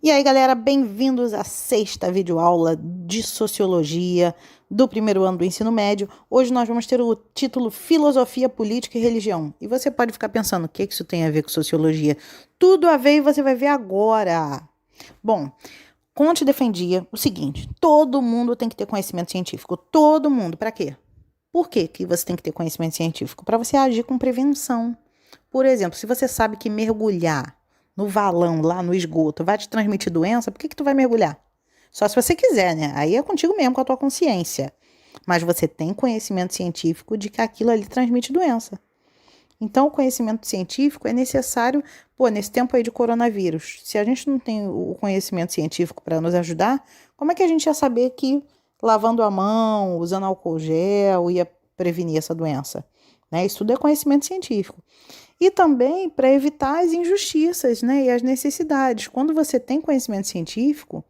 E aí, galera, bem-vindos à sexta videoaula de Sociologia do primeiro ano do ensino médio. Hoje nós vamos ter o título Filosofia, Política e Religião. E você pode ficar pensando, o que isso tem a ver com Sociologia? Tudo a ver e você vai ver agora. Bom, Comte defendia o seguinte, todo mundo tem que ter conhecimento científico. Todo mundo. Para quê? Por que você tem que ter conhecimento científico? Para você agir com prevenção. Por exemplo, se você sabe que mergulhar no valão, lá no esgoto, vai te transmitir doença, por que tu vai mergulhar? Só se você quiser, né? Aí é contigo mesmo, com a tua consciência. Mas você tem conhecimento científico de que aquilo ali transmite doença. Então, o conhecimento científico é necessário, nesse tempo aí de coronavírus. Se a gente não tem o conhecimento científico para nos ajudar, como é que a gente ia saber que lavando a mão, usando álcool gel, ia prevenir essa doença? Né? Isso tudo é conhecimento científico. E também para evitar as injustiças, né, e as necessidades. Quando você tem conhecimento científico,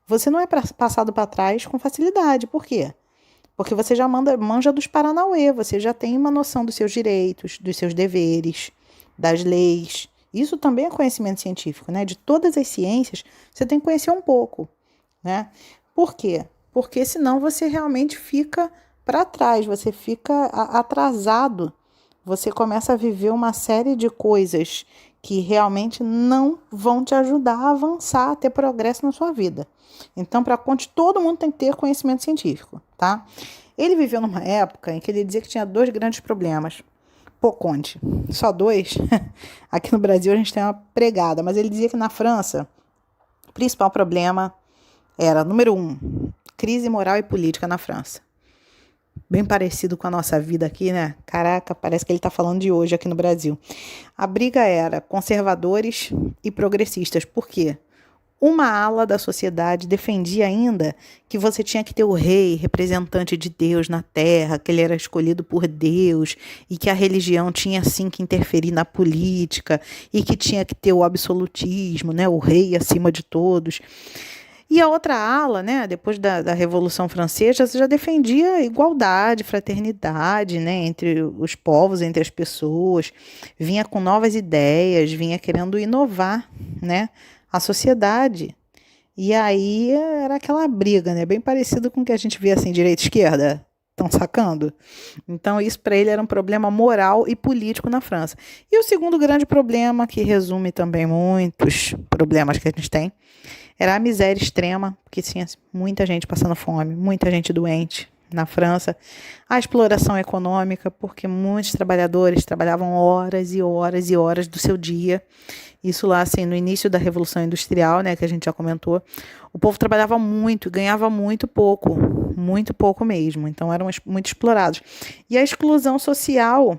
você não é passado para trás com facilidade. Por quê? Porque você já manja dos paranauê, você já tem uma noção dos seus direitos, dos seus deveres, das leis. Isso também é conhecimento científico, né? De todas as ciências, você tem que conhecer um pouco, né? Por quê? Porque senão você realmente fica para trás, você fica atrasado. Você começa a viver uma série de coisas que realmente não vão te ajudar a avançar, a ter progresso na sua vida. Então, para Comte, todo mundo tem que ter conhecimento científico, tá? Ele viveu numa época em que ele dizia que tinha dois grandes problemas. Pô, Comte, só dois? Aqui no Brasil a gente tem uma pregada, mas ele dizia que na França, o principal problema era, número 1, crise moral e política na França. Bem parecido com a nossa vida aqui, né? Caraca, parece que ele está falando de hoje aqui no Brasil. A briga era conservadores e progressistas. Por quê? Uma ala da sociedade defendia ainda que você tinha que ter o rei, representante de Deus na terra, que ele era escolhido por Deus e que a religião tinha sim que interferir na política e que tinha que ter o absolutismo, né? O rei acima de todos. E a outra ala, né, depois da Revolução Francesa, já defendia igualdade, fraternidade, né, entre os povos, entre as pessoas, vinha com novas ideias, vinha querendo inovar, né, a sociedade. E aí era aquela briga, né, bem parecido com o que a gente vê assim, direita e esquerda. Estão sacando? Então, isso para ele era um problema moral e político na França. E o segundo grande problema, que resume também muitos problemas que a gente tem, era a miséria extrema, porque tinha muita gente passando fome, muita gente doente na França. A exploração econômica, porque muitos trabalhadores trabalhavam horas e horas e horas do seu dia. Isso lá, assim, no início da Revolução Industrial, né, que a gente já comentou. O povo trabalhava muito e ganhava muito pouco mesmo. Então, eram muito explorados. E a exclusão social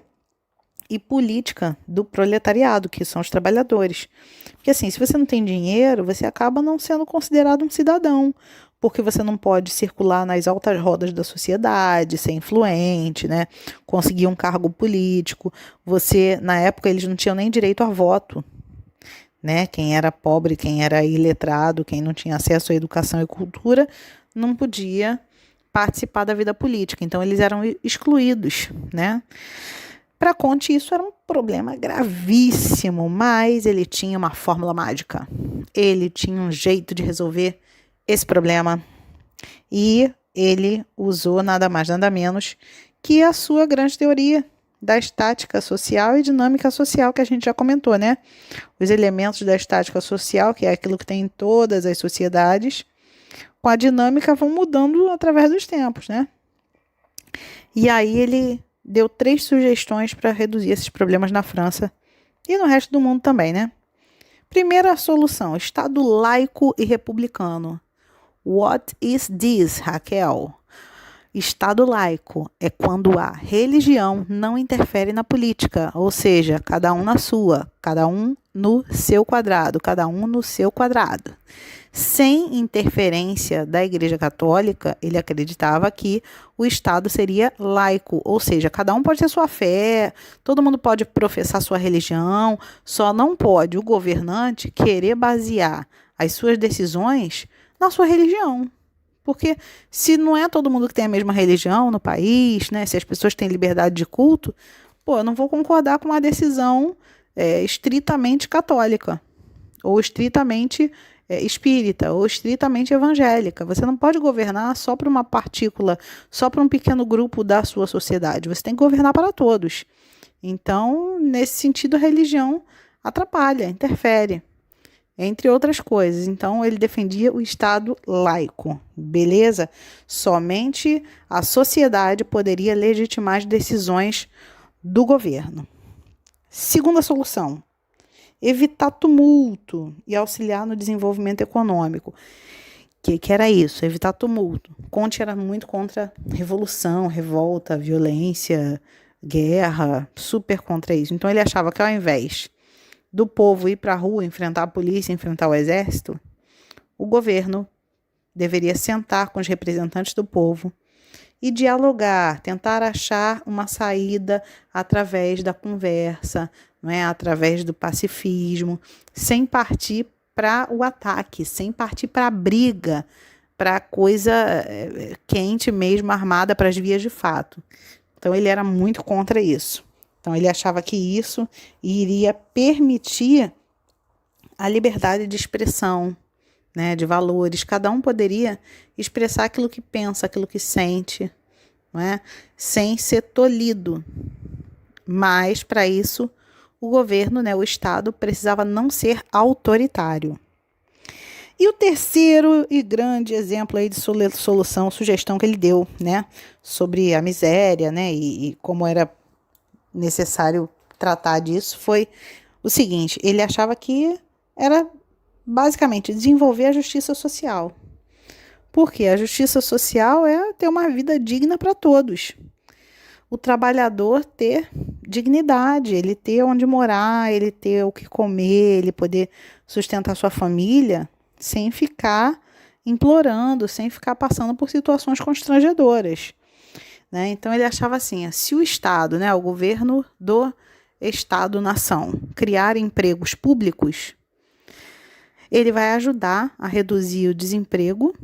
e política do proletariado, que são os trabalhadores. Porque assim, se você não tem dinheiro, você acaba não sendo considerado um cidadão, porque você não pode circular nas altas rodas da sociedade, ser influente, né? Conseguir um cargo político. Você, na época, eles não tinham nem direito a voto, né? Quem era pobre, quem era iletrado, quem não tinha acesso à educação e cultura, não podia participar da vida política. Então, eles eram excluídos, né? Para Comte, isso era um problema gravíssimo, mas ele tinha uma fórmula mágica. Ele tinha um jeito de resolver esse problema e ele usou nada mais, nada menos que a sua grande teoria da estática social e dinâmica social que a gente já comentou, né? Os elementos da estática social, que é aquilo que tem em todas as sociedades, com a dinâmica vão mudando através dos tempos, né? E aí ele deu 3 sugestões para reduzir esses problemas na França e no resto do mundo também, né? Primeira solução, Estado laico e republicano. What is this, Raquel? Estado laico é quando a religião não interfere na política, ou seja, cada um na sua, cada um no seu quadrado, cada um no seu quadrado. Sem interferência da Igreja Católica, ele acreditava que o Estado seria laico, ou seja, cada um pode ter sua fé, todo mundo pode professar sua religião, só não pode o governante querer basear as suas decisões na sua religião. Porque se não é todo mundo que tem a mesma religião no país, né, se as pessoas têm liberdade de culto, eu não vou concordar com uma decisão estritamente católica. ou estritamente espírita, ou estritamente evangélica. Você não pode governar só para uma partícula, só para um pequeno grupo da sua sociedade. Você tem que governar para todos. Então, nesse sentido, a religião atrapalha, interfere, entre outras coisas. Então, ele defendia o Estado laico, beleza? Somente a sociedade poderia legitimar as decisões do governo. Segunda solução: evitar tumulto e auxiliar no desenvolvimento econômico. O que era isso? Evitar tumulto. Conte era muito contra revolução, revolta, violência, guerra, super contra isso. Então ele achava que ao invés do povo ir para a rua, enfrentar a polícia, enfrentar o exército, o governo deveria sentar com os representantes do povo e dialogar, tentar achar uma saída através da conversa, não é? Através do pacifismo, sem partir para o ataque, sem partir para a briga, para a coisa quente mesmo, armada para as vias de fato. Então ele era muito contra isso. Então ele achava que isso iria permitir a liberdade de expressão, né, de valores. Cada um poderia expressar aquilo que pensa, aquilo que sente, não é? Sem ser tolhido. Mas, para isso, o governo, né, o Estado, precisava não ser autoritário. E o terceiro e grande exemplo aí de solução, sugestão que ele deu, né, sobre a miséria, né, e como era necessário tratar disso, foi o seguinte: ele achava que era basicamente desenvolver a justiça social. Porque a justiça social é ter uma vida digna para todos. O trabalhador ter dignidade, ele ter onde morar, ele ter o que comer, ele poder sustentar sua família sem ficar implorando, sem ficar passando por situações constrangedoras, né? Então ele achava assim: se o Estado, né, o governo do Estado-nação, criar empregos públicos, ele vai ajudar a reduzir o desemprego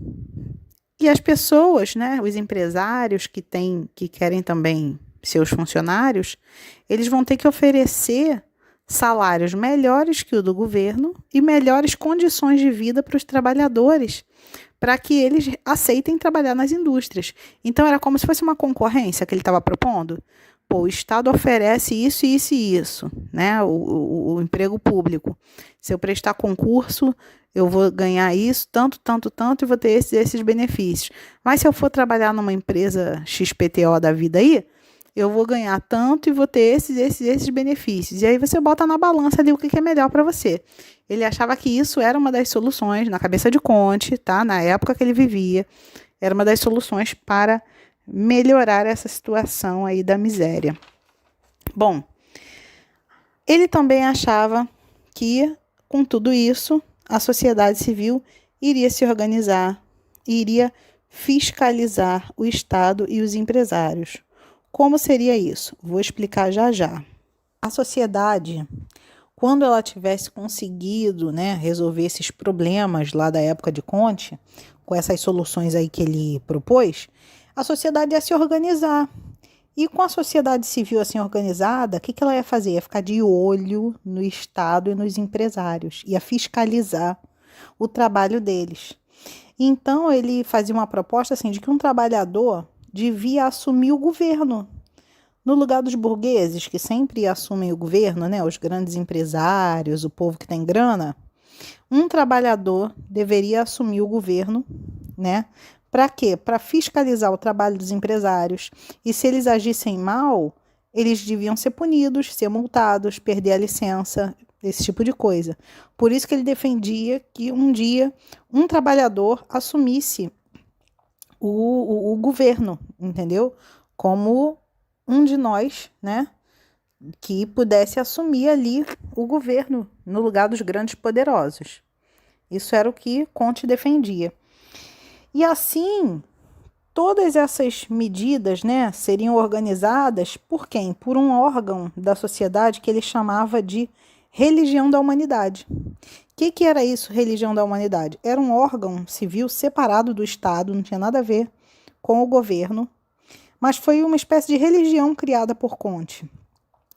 e as pessoas, né, os empresários que querem também seus funcionários, eles vão ter que oferecer salários melhores que o do governo e melhores condições de vida para os trabalhadores, para que eles aceitem trabalhar nas indústrias. Então era como se fosse uma concorrência que ele estava propondo. Pô, o Estado oferece isso, isso e isso, né? O emprego público. Se eu prestar concurso, eu vou ganhar isso, tanto, e vou ter esses benefícios. Mas se eu for trabalhar numa empresa XPTO da vida aí, eu vou ganhar tanto e vou ter esses benefícios. E aí você bota na balança ali o que é melhor para você. Ele achava que isso era uma das soluções, na cabeça de Conte, tá? Na época que ele vivia, era uma das soluções para melhorar essa situação aí da miséria. Bom, ele também achava que, com tudo isso, a sociedade civil iria se organizar, iria fiscalizar o Estado e os empresários. Como seria isso? Vou explicar já já. A sociedade, quando ela tivesse conseguido, né, resolver esses problemas lá da época de Conte, com essas soluções aí que ele propôs, a sociedade ia se organizar. E com a sociedade civil assim organizada, o que ela ia fazer? Ia ficar de olho no Estado e nos empresários, ia fiscalizar o trabalho deles. Então, ele fazia uma proposta assim, de que um trabalhador devia assumir o governo. No lugar dos burgueses, que sempre assumem o governo, né, os grandes empresários, o povo que tem grana, um trabalhador deveria assumir o governo, né? Para quê? Para fiscalizar o trabalho dos empresários. E se eles agissem mal, eles deviam ser punidos, ser multados, perder a licença, esse tipo de coisa. Por isso que ele defendia que um dia um trabalhador assumisse o governo, entendeu? Como um de nós, né? Que pudesse assumir ali o governo no lugar dos grandes poderosos. Isso era o que Conte defendia. E assim, todas essas medidas, né, seriam organizadas por quem? Por um órgão da sociedade que ele chamava de Religião da Humanidade. O que era isso, Religião da Humanidade? Era um órgão civil separado do Estado, não tinha nada a ver com o governo, mas foi uma espécie de religião criada por Conte.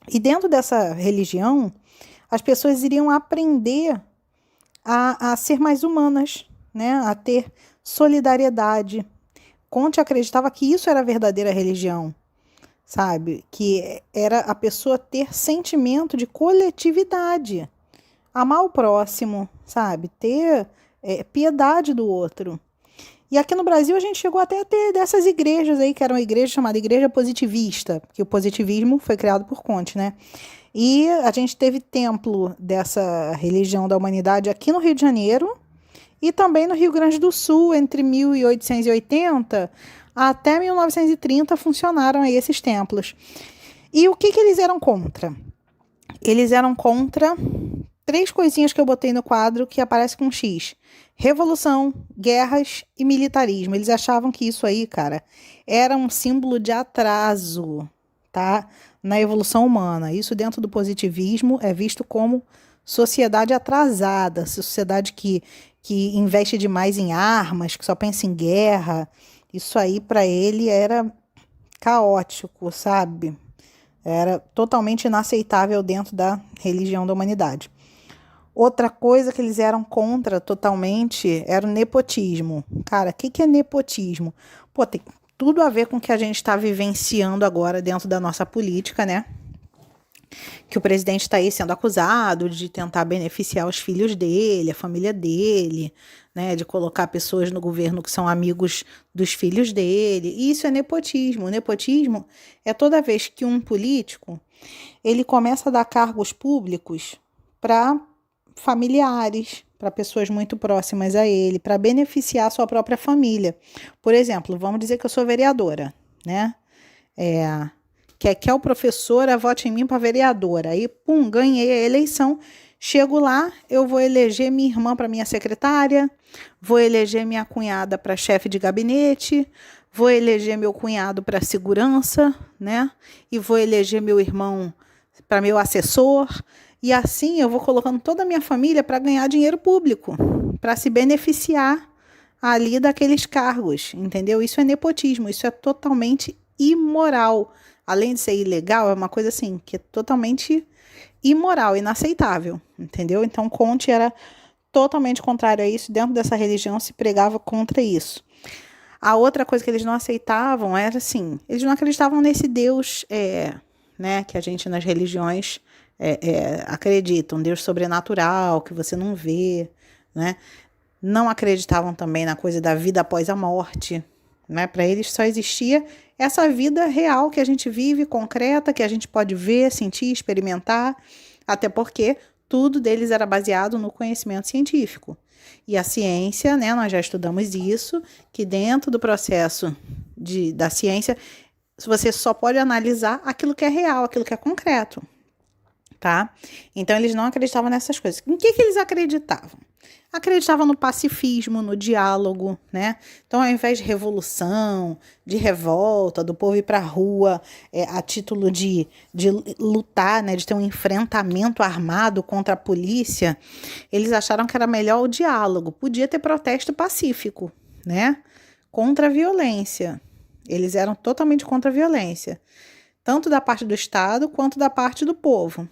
E dentro dessa religião, as pessoas iriam aprender a ser mais humanas, né? A ter solidariedade. Comte acreditava que isso era a verdadeira religião, sabe? Que era a pessoa ter sentimento de coletividade, amar o próximo, sabe? Ter piedade do outro. E aqui no Brasil a gente chegou até a ter dessas igrejas aí, que eram igrejas chamadas Igreja Positivista, porque o positivismo foi criado por Comte, né? E a gente teve templo dessa religião da humanidade aqui no Rio de Janeiro e também no Rio Grande do Sul, entre 1880 até 1930 funcionaram aí esses templos. E o que eles eram contra? Eles eram contra 3 coisinhas que eu botei no quadro que aparece com X. Revolução, guerras e militarismo. Eles achavam que isso aí, cara, era um símbolo de atraso, tá? Na evolução humana. Isso dentro do positivismo é visto como sociedade atrasada, sociedade que investe demais em armas, que só pensa em guerra. Isso aí para ele era caótico, sabe? Era totalmente inaceitável dentro da religião da humanidade. Outra coisa que eles eram contra totalmente era o nepotismo. Cara, o que é nepotismo? Pô, tem tudo a ver com o que a gente está vivenciando agora dentro da nossa política, né? Que o presidente está aí sendo acusado de tentar beneficiar os filhos dele, a família dele, né? De colocar pessoas no governo que são amigos dos filhos dele. E isso é nepotismo. O nepotismo é toda vez que um político ele começa a dar cargos públicos para familiares, para pessoas muito próximas a ele, para beneficiar a sua própria família. Por exemplo, vamos dizer que eu sou vereadora, né? Quer o professora, vote em mim para vereadora. Aí, pum, ganhei a eleição. Chego lá, eu vou eleger minha irmã para minha secretária, vou eleger minha cunhada para chefe de gabinete, vou eleger meu cunhado para segurança, né? E vou eleger meu irmão para meu assessor. E assim eu vou colocando toda a minha família para ganhar dinheiro público, para se beneficiar ali daqueles cargos, entendeu? Isso é nepotismo, isso é totalmente imoral. Além de ser ilegal, é uma coisa assim, que é totalmente imoral, inaceitável, entendeu? Então, Comte era totalmente contrário a isso, dentro dessa religião se pregava contra isso. A outra coisa que eles não aceitavam era assim, eles não acreditavam nesse Deus, né, que a gente nas religiões acredita, um Deus sobrenatural, que você não vê, né? Não acreditavam também na coisa da vida após a morte, né? Para eles só existia essa vida real que a gente vive, concreta, que a gente pode ver, sentir, experimentar, até porque tudo deles era baseado no conhecimento científico. E a ciência, né, nós já estudamos isso, que dentro do processo da ciência, você só pode analisar aquilo que é real, aquilo que é concreto. Tá? Então, eles não acreditavam nessas coisas. Em que eles acreditavam? Acreditavam no pacifismo, no diálogo, né? Então, ao invés de revolução, de revolta, do povo ir para a rua a título de lutar, né? De ter um enfrentamento armado contra a polícia, eles acharam que era melhor o diálogo. Podia ter protesto pacífico, né? Contra a violência. Eles eram totalmente contra a violência, tanto da parte do Estado quanto da parte do povo.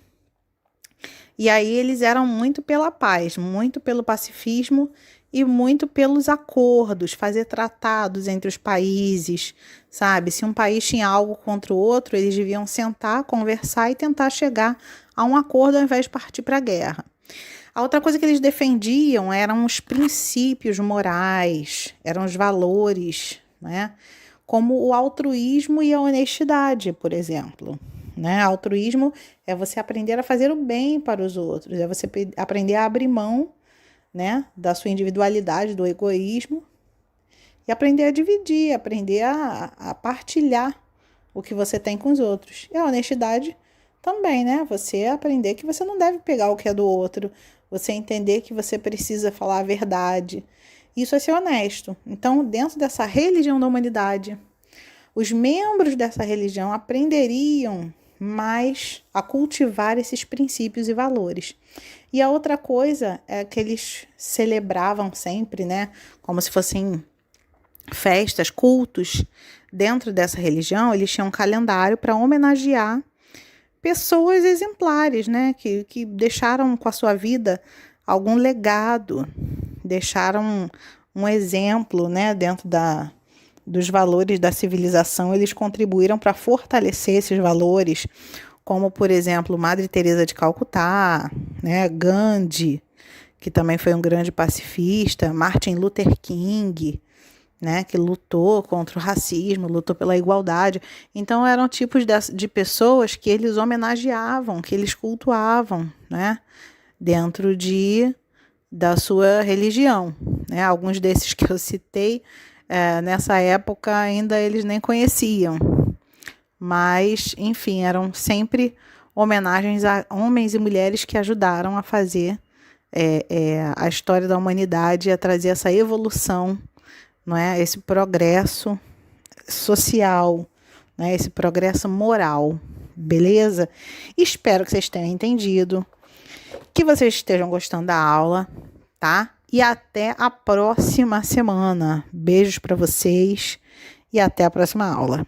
E aí eles eram muito pela paz, muito pelo pacifismo e muito pelos acordos, fazer tratados entre os países, sabe? Se um país tinha algo contra o outro, eles deviam sentar, conversar e tentar chegar a um acordo ao invés de partir para a guerra. A outra coisa que eles defendiam eram os princípios morais, eram os valores, né? Como o altruísmo e a honestidade, por exemplo. Né? Altruísmo é você aprender a fazer o bem para os outros, é você aprender a abrir mão, né, da sua individualidade, do egoísmo, e aprender a dividir, aprender a partilhar o que você tem com os outros. E a honestidade também, né? Você aprender que você não deve pegar o que é do outro, você entender que você precisa falar a verdade. Isso é ser honesto. Então, dentro dessa religião da humanidade, os membros dessa religião aprenderiam mais a cultivar esses princípios e valores. E a outra coisa é que eles celebravam sempre, né, como se fossem festas, cultos. Dentro dessa religião, eles tinham um calendário para homenagear pessoas exemplares, né, que deixaram com a sua vida algum legado, deixaram um exemplo, né, dentro dos valores da civilização. Eles contribuíram para fortalecer esses valores, como, por exemplo, Madre Teresa de Calcutá, né, Gandhi, que também foi um grande pacifista, Martin Luther King, né, que lutou contra o racismo, lutou pela igualdade. Então, eram tipos de pessoas que eles homenageavam, que eles cultuavam, né, dentro da sua religião. Né? Alguns desses que eu citei, nessa época ainda eles nem conheciam. Mas, enfim, eram sempre homenagens a homens e mulheres que ajudaram a fazer a história da humanidade, a trazer essa evolução, não é? Esse progresso social, né? Esse progresso moral, beleza? Espero que vocês tenham entendido, que vocês estejam gostando da aula, tá? E até a próxima semana. Beijos para vocês e até a próxima aula.